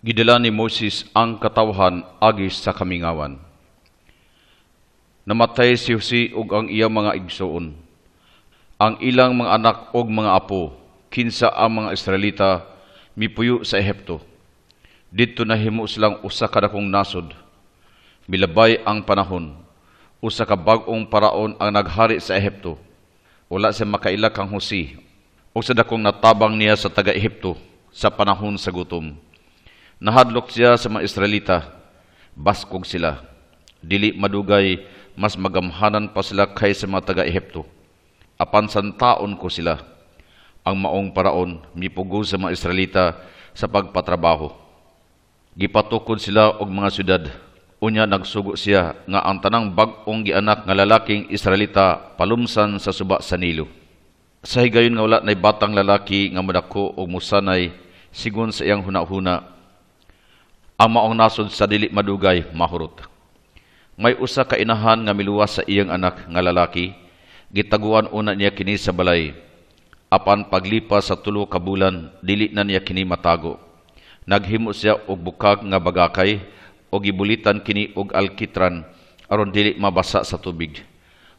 Gidala ni Moses ang katawhan agis sa kamingawan. Namatay si Jose ug ang iyang mga igsoon. Ang ilang mga anak ug mga apo, kinsa ang mga Israelita, mipuyo sa Ehipto. Dito nahimo silang usa ka dakong nasod. Milabay ang panahon. Usa ka bag-ong paraon ang naghari sa Ehipto. Wala siya makaila kang Jose. O sa dakong natabang niya sa taga-Ehipto sa panahon sa gutom. Nahadlok siya sa mga Israelita, baskog sila. Dili madugay, mas magamhanan pa sila kaysa mga taga-Ehipto. Apan santaon ko sila. Ang maong paraon, mipugo sa mga Israelita sa pagpatrabaho. Gipatukod sila og mga syudad. Unya nagsugo siya nga ang tanang bag-ong gianak nga lalaking Israelita palumsan sa suba sa Nilo. Sa higayon nga wala nay batang lalaki nga madako og musanay sigon sa iyang hunahuna. Ang maong nasod sa dili madugay mahurot. May usa ka inahan nga miluwas sa iyang anak nga lalaki, gitaguan una niya kini sa balay. Apan paglipas sa 3 ka bulan, dili na niya kini matago. Naghimo siya og bukag nga bagakay o gibulitan kini og alkitran aron dili mabasa sa tubig.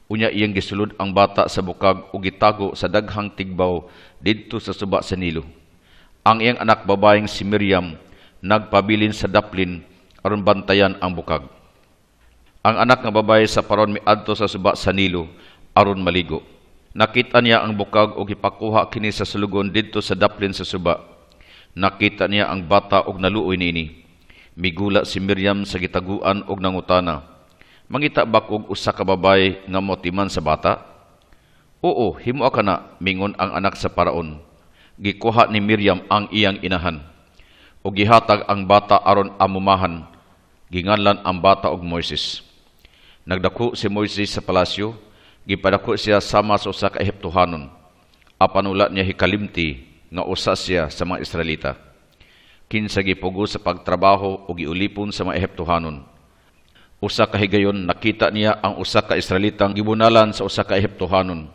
Unya iyang gisulod ang bata sa bukag ug gitago sa daghang tigbaw didto sa suba sa Nilo. Ang iyang anak babaeng si Miriam nagpabilin sa daplin aron bantayan ang bukag. Ang anak nga babae sa paron miadto sa suba sa Nilo aron maligo. Nakita niya ang bukag ug gipakuha kini sa sulugon didto sa daplin sa suba. Nakita niya ang bata ug naluoy niini. Migula si Miriam sa gitaguan ug nangutana, "Mangita ba kog usa ka babae nga motiman sa bata?" "Oo, himo ka na," mingon ang anak sa paraon. Gikuha ni Miriam ang iyang inahan o gihatag ang bata aron amumahan. Ginganlan ang bata og Moises. Nagdako si Moises sa palasyo, gipadako siya sama sa usa ka Ehiptohanon. Apan wala niya hikalimti nga usa siya sa mga Israelita. Kinsa gipugo sa pagtrabaho o giulipon sa mga Ehiptohanon. Usa ka higayon nakita niya ang usa ka Israelitang gibunalan sa usa ka Ehiptohanon.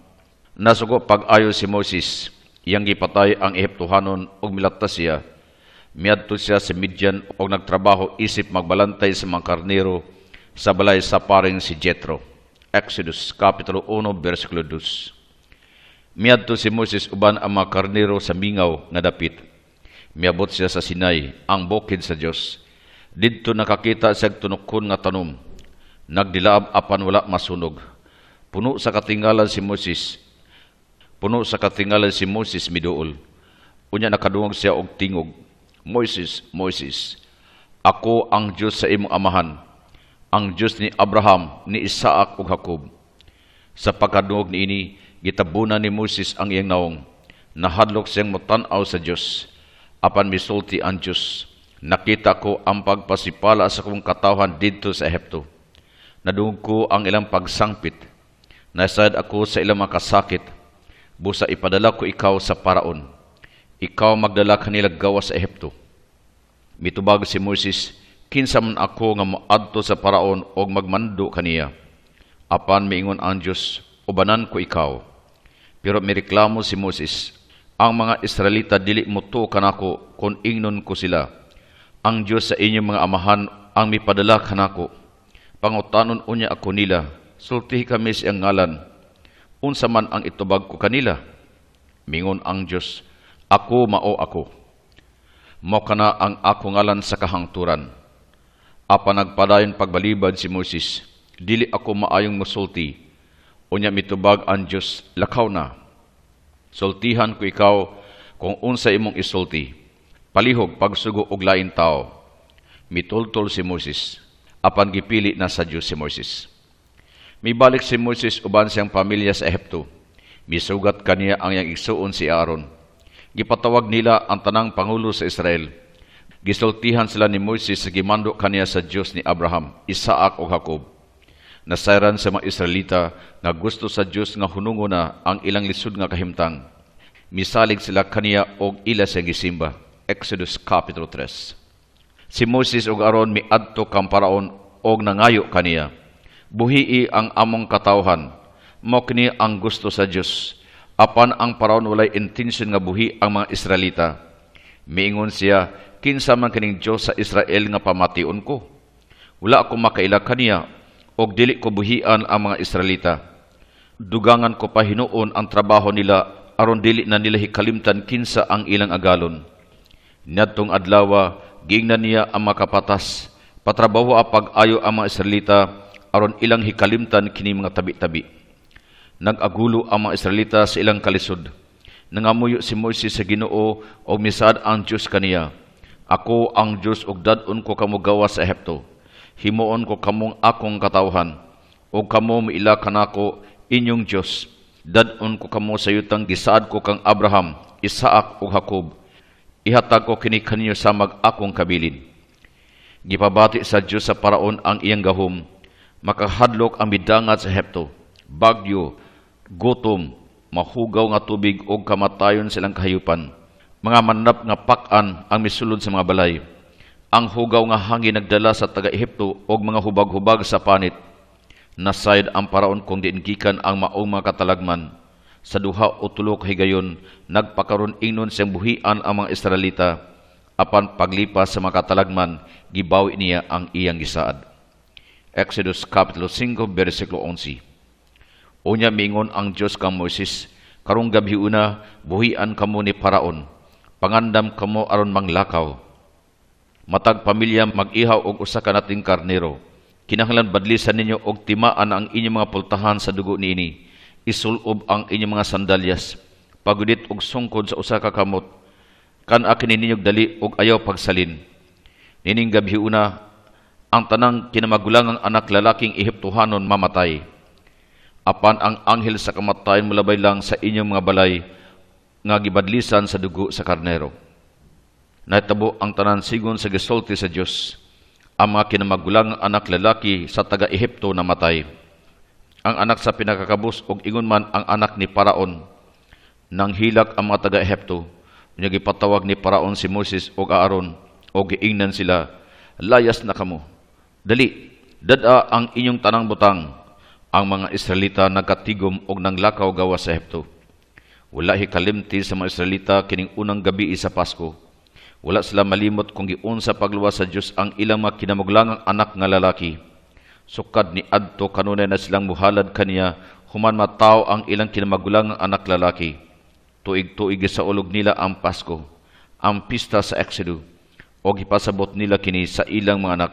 Nasugo pag-ayo si Moses, iyang gipatay ang Ehiptohanon ug milaktas siya. Miadto siya sa Midian o nagtrabaho isip magbalantay sa mga karnero sa balay sa paring si Jethro. Exodus Kapitulo 1, versikulo 2. Miadto si Moses uban ang mga karnero sa mingaw nga dapit. Miabot siya sa Sinai, ang bukid sa Dios. Didto nakakita siya tunukon nga tanom. Nagdilaab apan wala masunog. Puno sa katingalan si Moses miduol. Unya nakadungog siya og tingog. "Moises, Moises, ako ang Diyos sa imong amahan, ang Diyos ni Abraham, ni Isaac ug Jacob." Sa pagkadungog niini, gitabunan ni Moses ang iyang naong. Nahadlok siyang motan-aw sa Diyos. Apan misulti ang Diyos, "Nakita ko ang pagpasipala sa kong katawhan didto sa Ehipto. Nadungog ko ang ilang pagsangpit. Nasayad ako sa ilang makasakit. Busa ipadala ko ikaw sa paraon. Ikaw magdala kanila gawas sa Ehipto." Mitubag si Moses, "Kinsa man ako nga moadto sa paraon og magmando kaniya?" Apan miingon ang Diyos, "Ubanan ko ikaw." Pero mireklamo si Moses, "Ang mga Israelita dili motuo kanako kun ingnon ko sila. Ang Diyos sa inyong mga amahan ang mipadala kanako. Pangutanon unya ako nila, sultihi kami sa iyang ngalan. Unsa man ang itubag ko kanila?" Mingon ang Diyos, "Ako mao ako. Mao kana ang ako ngalan sa kahangturan." Apan nagpadayon pagbalibad si Moses, "Dili ako maayong mosulti." Unya mitubag ang Diyos, "Lakaw na. Sultihan ko ikaw kung unsa imong isulti. Palihog pagsugo og lain tao." Mitultol si Moses, apan gipili na sa Diyos si Moses. Mibalik si Moses uban siyang pamilya sa Ehipto. Misugat kaniya ang iyang igsuon si Aaron. Gipatawag nila ang tanang pangulo sa Israel. Gisultihan sila ni Moses sa gimando kaniya sa Diyos ni Abraham, Isaac ug Jacob. Nasayran sa mga Israelita nga gusto sa Diyos nga hunungo na ang ilang lisod nga kahimtang. Misalig sila kaniya og ila sa gisimba. Exodus Kapitulo 3. Si Moses ug Aaron miadto kang paraon og nangayo kaniya, "Buhii ang among katawhan, mao kini ang gusto sa Diyos." Apan ang paraon walay intensyon nga buhi ang mga Israelita. Miingon siya, kinsa man kining Dios sa Israel nga pamation ko. Wala ako makaila kaniya, og dili ko buhian ang mga Israelita. Dugangan ko pa hinuon ang trabaho nila, aron dili na nila hikalimtan kinsa ang ilang agalon. Niadtong adlaw, giingnan niya ang makapatas, patrabaho pag-ayo ang mga Israelita, aron ilang hikalimtan kini mga tabi-tabi. Nag-agulo ang mga Israelita sa ilang kalisod. Nangamuyo si Moises sa Ginoo, og misaad ang Dios kaniya. Ako ang Dios, og dad-on ko kamo gawas sa Ehipto. Himuon ko kamong akong katawhan, og kamo miila kanako inyong Dios. Dad-on ko kamo sa yutang gisaad ko kang Abraham, Isaac ug Jacob. Ihatag ko kini kaninyo samag akong kabilin. Gipabati sa Dios sa paraon ang iyang gahom, makahadlok ang midangat sa Ehipto, bagyo, gutom, mahugaw nga tubig og kamatayon silang kahayupan. Mga manap nga pak-an ang misulod sa mga balay. Ang hugaw nga hangin nagdala sa taga-Ehipto og mga hubag-hubag sa panit. Nasayad ang paraon kung diin gikan ang maong mga katalagman. Sa duha o tulo ka higayon, nagpakaron ingnon siyang buhian ang mga Israelita. Apan paglipas sa mga katalagman, gibawi niya ang iyang gisaad. Exodus Kapitulo 5, versikulo 11. Unya miingon ang Dios kang Moises, karong gabi una, buhian kamo ni paraon. Pangandam kamo aron manglakaw. Matag pamilya mag-ihaw og usa ka nating karnero. Kinahanglan badlisan ninyo og timaan ang inyong mga pultahan sa dugo niini. Isulob ang inyong mga sandalyas. Pagudit og sungkod sa usa ka kamot. Kan-a kini ninyog dali og ayaw pagsalin. Nining gabi una, ang tanang kinamagulangang anak lalaking Ehiptohanon mamatay. Apan ang anghel sa kamatayon mulabay lang sa inyong mga balay nga gibadlisan sa dugo sa karnero. Nahitabo ang tanan sigon sa gisulti sa Dios. Ang mga kinamagulang anak lalaki sa taga-Ehipto namatay. Ang anak sa pinakakabus og ingon man ang anak ni Paraon. Nang hilak ang mga taga-Ehipto, unya gipatawag ni Paraon si Moses og Aaron og giingnan sila, layas na kamo. Dali, dada ang inyong tanang butang. Ang mga Israelita nagkatigom og nanglakaw gawas sa Ehipto. Wala hikalimti sa mga Israelita kining unang gabi sa Pasko. Wala sila malimot kung giunsa pagluwas sa Dios ang ilang mga kinamuglangang anak nga lalaki. Sukad ni adto kanunay na silang muhalad kaniya, human mataw ang ilang kinamaglangang anak lalaki. Tuig-tuig sa ulog nila ang Pasko, ang pista sa Exodo, o gipasabot nila kini sa ilang mga anak.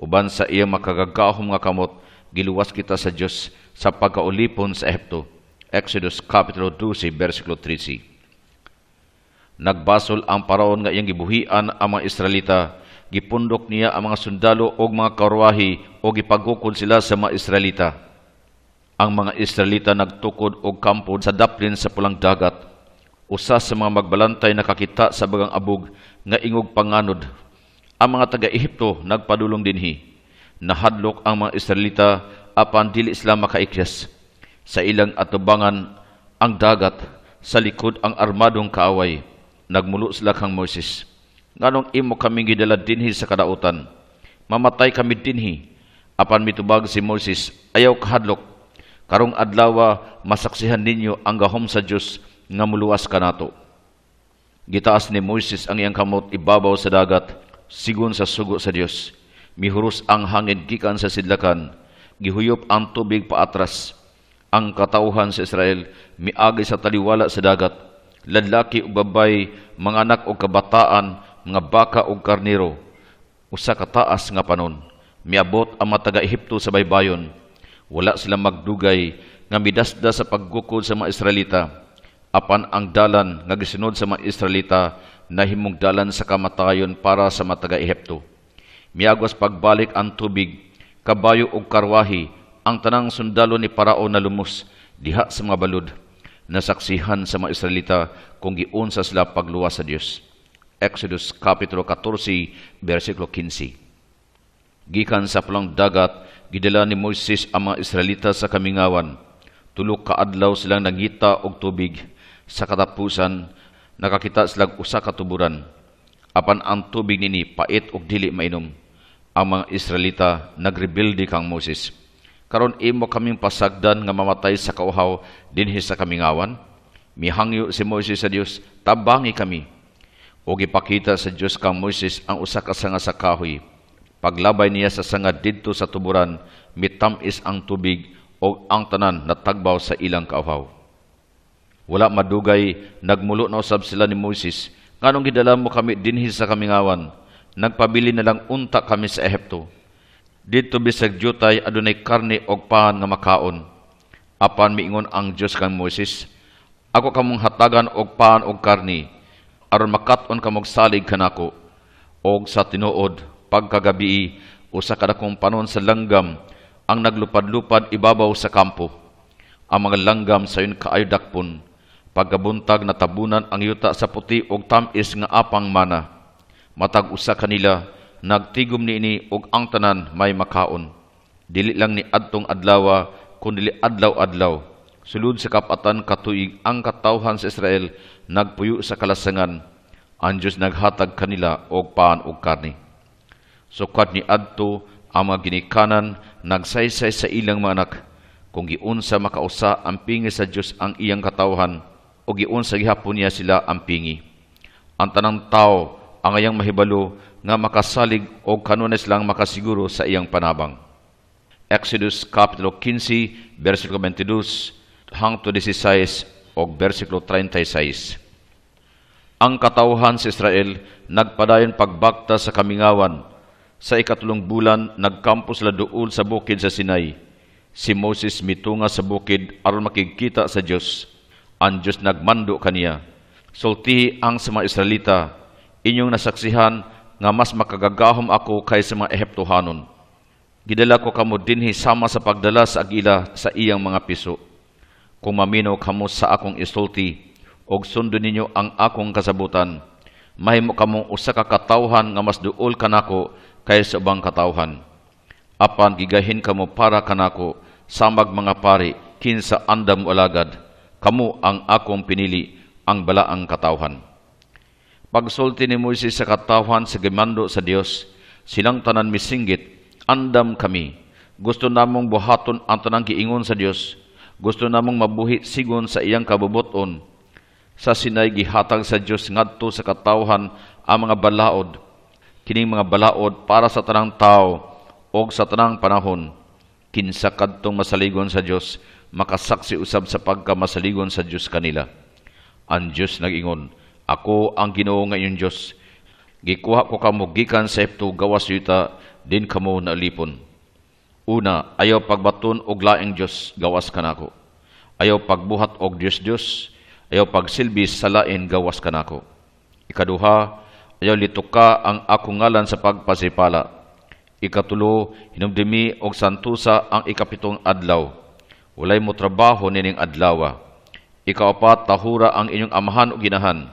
Uban sa iyang makagagahom nga kamot, giluwas kita sa Dios sa pagkaulipon sa Ehipto. Exodus Kapitulo 12, versikulo 13. Nagbasol ang paraon nga iyang gibuhian ang mga Israelita. Gipundok niya ang mga sundalo o mga karwahi o gipagukod sila sa mga Israelita. Ang mga Israelita nagtukod og kampo sa daplin sa pulang dagat. Usa sa mga magbalantay nakakita sa bagang abog nga ingog panganod. Ang mga taga-Ehipto nagpadulong dinhi. Nahadlok ang mga Israelita apan dili sila makaikyas. Sa ilang atubangan ang dagat, sa likod ang armadong kaaway. Nagmulo sila kang Moises. Nganong imo kaming gidala dinhi sa kadautan? Mamatay kami dinhi. Apan mitubag si Moises, ayaw kahadlok. Karong adlaw masaksihan ninyo ang gahom sa Dios nga muluwas kanato. Gitaas ni Moises ang iyang kamot ibabaw sa dagat, sigon sa sugo sa Dios. Mihuros ang hangin gikan sa sidlakan, gihuyop ang tubig paatras. Ang katauhan sa Israel miagi sa taliwala sa dagat. Lalaki ug babay, mga anak ug kabataan, mga baka ug karnero, usa ka taas nga panon. Miabot ang mga taga-Ehipto sa baybayon. Wala sila magdugay nga midasda sa paggukod sa mga Israelita. Apan ang dalan nga gisunod sa mga Israelita nahimong dalan sa kamatayon para sa mga taga-Ehipto. Miagos pagbalik ang tubig, kabayo ug karwahi, ang tanang sundalo ni Paraon na lumos diha sa mga balod. Nasaksihan sa mga Israelita kung giunsa sila pagluwas sa Dios. Exodus Kapitulo 14, versikulo 15. Gikan sa pulang dagat, gidala ni Moises ang mga Israelita sa kamingawan. Tulo ka adlaw silang nangita og tubig. Sa katapusan, nakakita silang usa ka tuburan. Apan ang tubig nini pait og dili mainom. Ang mga Israelita nagrebelde kang Moses. Karon imo kaming pasagdan nga mamatay sa kauhaw dinhi sa kamingawan. Mihangyo si Moises sa Dios, tabangi kami. O gipakita sa Dios kang Moises ang usa ka sanga sa kahoy. Paglabay niya sa sanga didto sa tuburan, mitamis ang tubig o ang tanan natagbaw sa ilang kauhaw. Wala madugay, nagmulo na usab sila ni Moises, nganong gidala mo kami dinhi sa kamingawan, nagpabili na lang unta kami sa Ehipto. Dito bisag jutay adunay karne og pan nga makaon. Apan miingon ang Dios kang Moises, ako kamong hatagan og pan og karne, aron makat-on kamog salig kanako. Og sa tinuod, pagkagabi, usa ka dakong panon sa langgam, ang naglupad-lupad ibabaw sa kampo. Ang mga langgam sayon kaayo dakpon, pagkabuntag natabunan ang yuta sa puti og tamis nga apang mana. Matag usa kanila, nagtigom niini og ang tanan may makaon. Dili lang ni adtong adlaw, kundi adlaw-adlaw. Sulod sa kapatan katuig ang katawhan sa Israel nagpuyo sa kalasangan. Ang Diyos naghatag kanila og paan og karne. Sukat ni adto ang mga ginikanan nagsaysay sa ilang mga anak. Kung giunsa makausa ang pingi sa Diyos ang iyang katawhan, o giunsa gihapon niya sila ang pingi. Ang tanang tao ang iyang mahibalo nga makasalig o kanunay silang makasiguro sa iyang panabang. Exodus Kapitulo 15, versikulo 22 hangtod 16 o versikulo 36. Ang katawhan sa Israel nagpadayon pagbakta sa kamingawan. Sa ikatulong bulan, nagkampo sila duol sa bukid sa Sinai. Si Moses mitunga sa bukid aron makikita sa Dios. Ang Diyos nagmando kaniya. Sultihi ang sa mga Israelita, inyong nasaksihan nga mas makagagahom ako kaysa mga Ehiptohanon. Gidala ko kamo dinhi sama sa pagdala sa agila sa iyang mga piso. Kung maminaw kamo sa akong isulti, og sundo ninyo ang akong kasabutan, mahimo kamong usa ka katawhan nga mas duol kanako kaysa ubang katawhan. Apan gigahin kamo para kanako samag mga pari kinsa andam alagad, kamo ang akong pinili, ang balaang katawhan. Pagsulti ni Moises sa katawhan sa gimando sa Dios, silang tanan misinggit, andam kami. Gusto namong buhaton ang tanang giingon sa Dios. Gusto namong mabuhi sigon sa iyang kabubuton. Sa Sinai gihatag sa Dios ngadto sa katawhan ang mga balaod. Kining mga balaod para sa tanang tao o sa tanang panahon. Kinsa kadtong masaligon sa Dios, makasaksi usab sa pagkamasaligon sa Dios kanila. Ang Dios nag-ingon, ako ang Ginoo nga inyong Dios. Gikuha ko kamo gikan sa Ehipto gawas yuta, din kamo nalipon. Una, ayaw pagbaton og laing Dios gawas kanako. Ayaw pagbuhat og Dios-Dios, ayaw pagsilbi sa lain gawas kanako. Ikaduha, ayaw lituka ang akong ngalan sa pagpasipala. Ikatulo, hinumdumi og santusa ang ikapitong adlaw. Walay mo trabaho nining adlawa. Ikaapat, tahura ang inyong amahan o ginahan.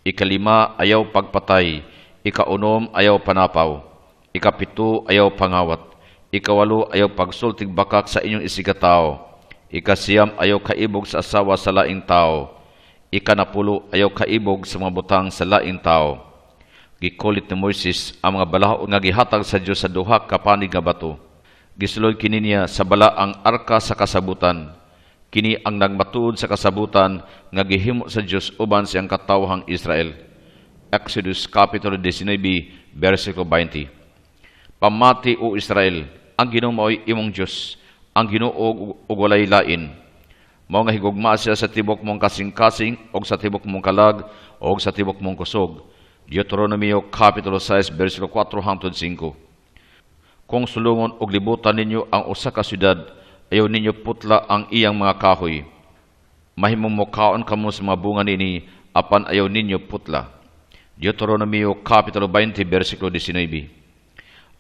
Ikalima, ayaw pagpatay. Ikaunom, ayaw panapaw. Ikapito, ayaw pangawat. Ikawalo, ayaw pagsultig bakak sa inyong isikatao. Ikasiyam, ayaw kaibog sa asawa sa laing tao. Ikanapulo, ayaw kaibog sa mga butang sa laing tao. Gikulit ni Moises ang mga balaod nga gihatag sa Dios sa duha ka panig nga bato. Gisulod kini niya sa bala ang arka sa kasabutan. Kini ang nagmatuod sa kasabutan nga gihimo sa Dios uban siyang katawhang Israel. Exodus Kapitulo 19, versikulo 20. Pamati o Israel, ang Ginoo mao'y imong Dios, ang Ginoo ug walay lain. Mao nga higugma siya sa tibok mong kasing-kasing og sa tibok mong kalag og sa tibok mong kusog. Deuteronomio Kapitulo 6, versikulo 4 hangtod 5. Kung sulungon og libutan ninyo ang usa ka syudad, ayaw ninyo putla ang iyang mga kahoy. Mahimong mokaon kamo sa mga bunga nini, apan ayaw ninyo putla. Deuteronomio Kapitulo 20, versikulo 19.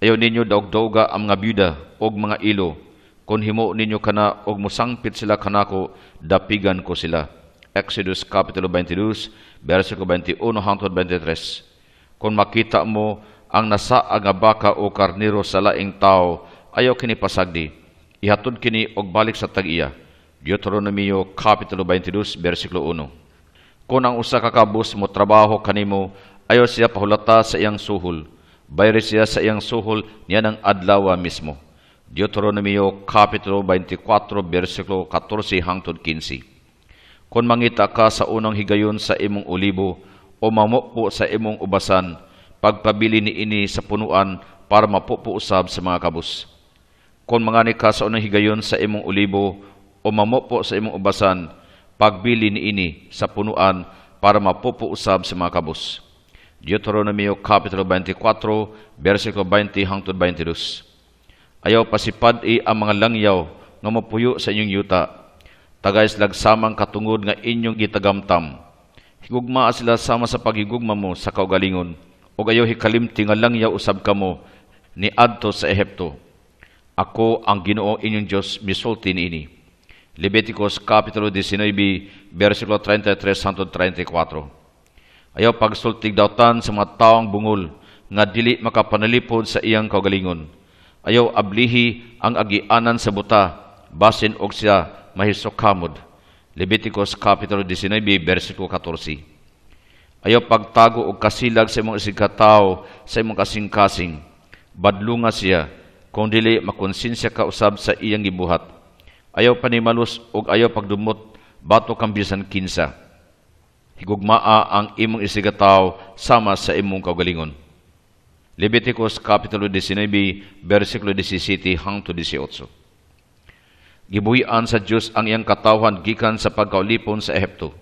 Ayaw ninyo daog-dauga ang mga byuda og mga ilo. Kung himo ninyo kana og musangpit sila kanako, dapigan ko sila. Exodus Kapitulo 22, versikulo 21 hangtod 23. Kung makita mo ang nasaag nga baka o karniro sa laing tao, ayaw kini pasagdi. Ihatod kini og balik sa tag-iya. Deuteronomio Kapitulo 22, versikulo 1. Kung ang usa ka kabus mo trabaho kanimo, ayaw siya pahulata sa iyang suhol. Bayre siya sa iyang suhol niya ng adlaw mismo. Deuteronomio Kapitulo 24, versikulo 14 hangtod 15. Kung mangita ka sa unang higayon sa imong olibo o mamupo sa imong ubasan, pagpabili ni ini sa punuan para mapupuusab sa mga kabus. Kung mangani ka sa unang higayon sa imong olibo o mamupo sa imong ubasan, pagbili ni ini sa punuan para mapupuusab sa mga kabus. Deuteronomio Kapitulo 24, versikulo 20 hangtod 22. Ayaw pasipad ang mga langyaw nga mapuyo sa inyong yuta, tagay lagsamang katungod nga inyong gitagamtam. Higugmaa sila sama sa paghigugma mo sa kaugalingon, o ayaw hikalimti nga langyaw usab kamo ni adto sa Ehipto. Ako ang Ginoo inyong Diyos, misulti niini. Leviticus Kapitulo 19, versikulo 33 hangtod 34. Ayaw pagsultig dawtan sa mga taong bungol nga dili makapanalipod sa iyang kaugalingon. Ayaw ablihi ang agianan sa buta, basin og siya mahisokamod. Leviticus Kapitulo 19, versikulo 14. Ayaw pagtago og kasilag sa imong isigkataw sa imong kasing-kasing. Badlunga siya, kung dili makonsensya ka usab sa iyang gibuhat. Ayaw panimalus og ayaw pagdumot bato kang bisan kinsa. Higugmaa ang imong isigataw sama sa imong kaugalingon. Leviticus Kapitulo 19, versikulo 17 hangtod 18. Gibuhian sa Dios ang iyang katawhan gikan sa pagkaulipon sa Ehipto.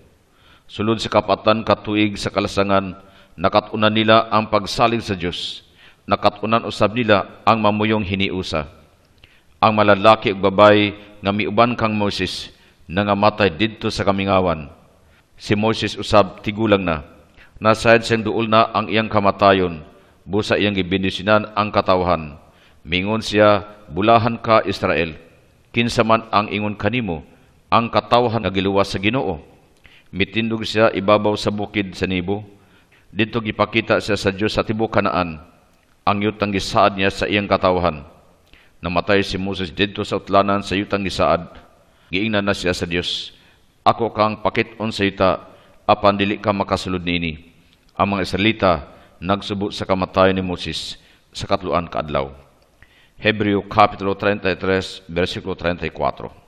Sulod sa kapatan katuig sa kalasangan, nakatunan nila ang pagsalig sa Dios. Nakatunan usab nila ang mamuyong hiniusa. Ang malalaki ug babay nga miuban kang Moses nangamatay didto sa kamingawan. Si Moses usab tigulang na. Nasayad siyang duol na ang iyang kamatayon. Busa iyang gibendisyonan ang katawhan. Mingon siya, bulahan ka Israel. Kinsa man ang ingon kanimo, ang katawhan nga giluwas sa Ginoo. Mitindog siya ibabaw sa bukid sa Nebo. Dito gipakita siya sa Dios sa tibuok Kanaan. Ang yutang gisaad niya sa iyang katawhan. Namatay si Moses dito sa utlanan sa yutang gisaad. Giingnan na siya sa Dios. Ako kang pakit-on sa yuta, apan dili ka makasulod niini. Ang mga Israelita nagsubo sa kamatayon ni Moses sa katluan kaadlaw. Hebreo Kapitulo 33, versikulo 34.